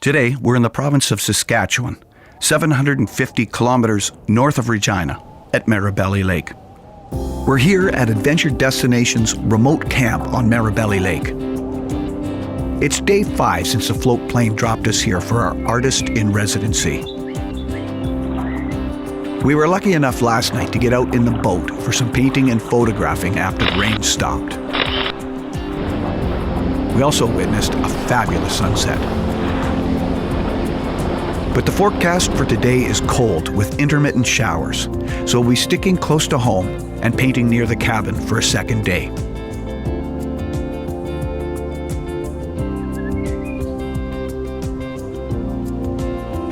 Today, we're in the province of Saskatchewan, 750 kilometers north of Regina, at Maribelli Lake. We're here at Adventure Destination's remote camp on Maribelli Lake. It's day 5 since the float plane dropped us here for our artist in residency. We were lucky enough last night to get out in the boat for some painting and photographing after the rain stopped. We also witnessed a fabulous sunset. But the forecast for today is cold with intermittent showers, so we'll be sticking close to home and painting near the cabin for a second day.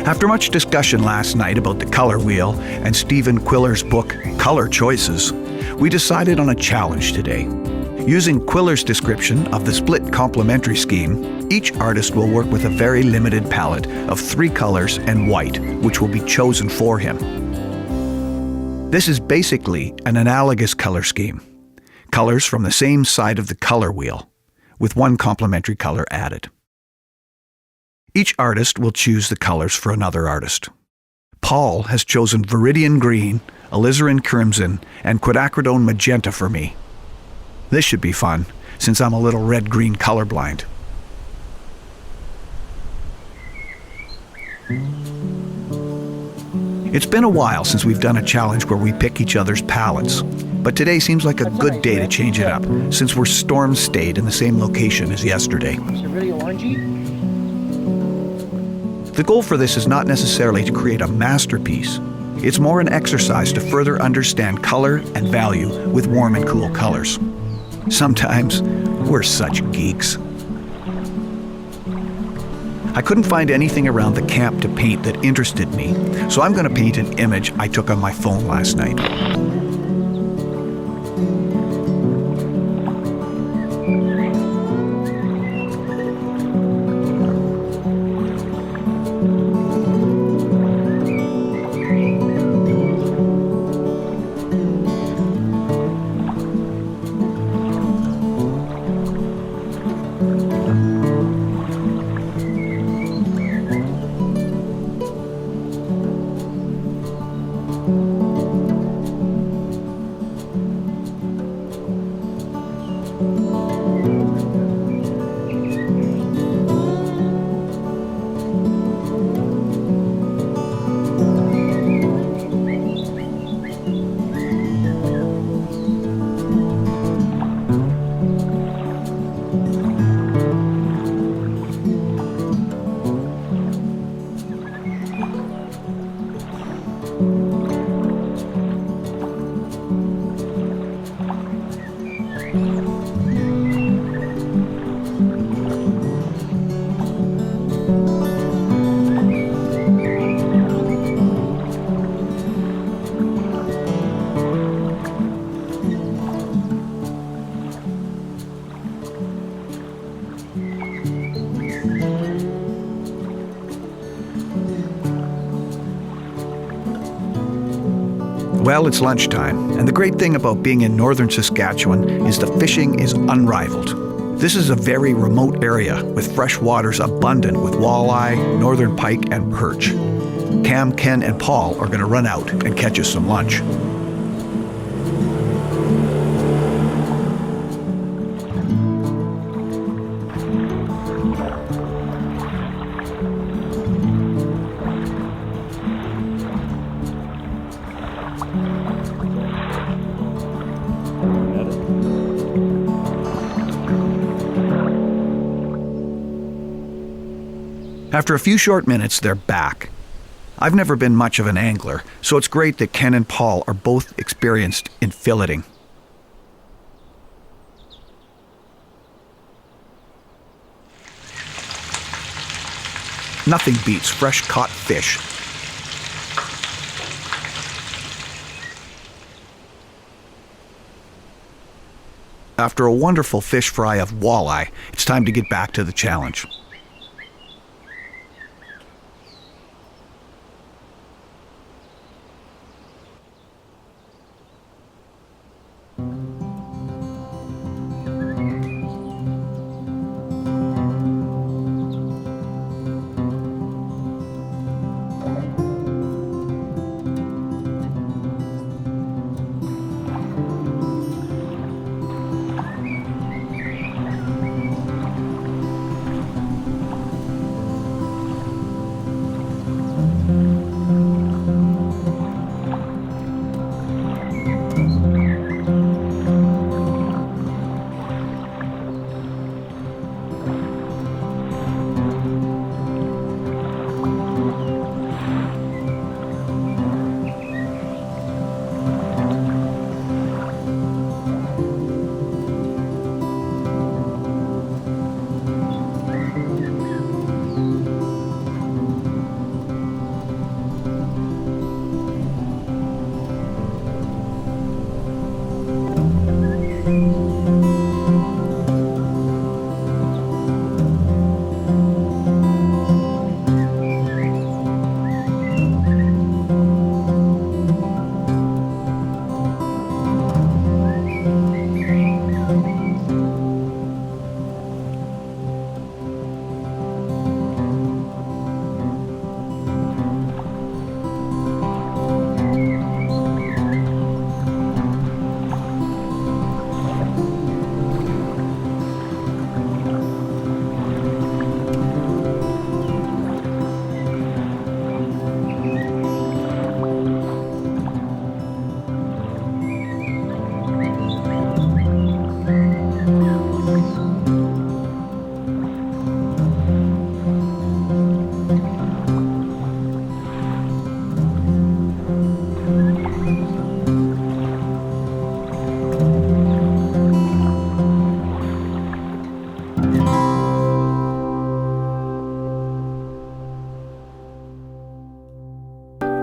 After much discussion last night about the color wheel and Stephen Quiller's book, Color Choices, we decided on a challenge today. Using Quiller's description of the split complementary scheme, each artist will work with a very limited palette of 3 colors and white, which will be chosen for him. This is basically an analogous color scheme. Colors from the same side of the color wheel, with 1 complementary color added. Each artist will choose the colors for another artist. Paul has chosen Viridian Green, Alizarin Crimson, and Quinacridone Magenta for me. This should be fun, since I'm a little red-green colorblind. It's been a while since we've done a challenge where we pick each other's palettes, but today seems like a good day to change it up, since we're storm-stayed in the same location as yesterday. The goal for this is not necessarily to create a masterpiece. It's more an exercise to further understand color and value with warm and cool colors. Sometimes we're such geeks. I couldn't find anything around the camp to paint that interested me, so I'm going to paint an image I took on my phone last night. Well, it's lunchtime, and the great thing about being in Northern Saskatchewan is the fishing is unrivaled. This is a very remote area with fresh waters abundant with walleye, northern pike, and perch. Cam, Ken, and Paul are going to run out and catch us some lunch. After a few short minutes, they're back. I've never been much of an angler, so it's great that Ken and Paul are both experienced in filleting. Nothing beats fresh caught fish. After a wonderful fish fry of walleye, it's time to get back to the challenge.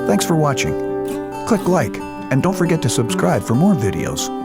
Thanks for watching. Click like and don't forget to subscribe for more videos.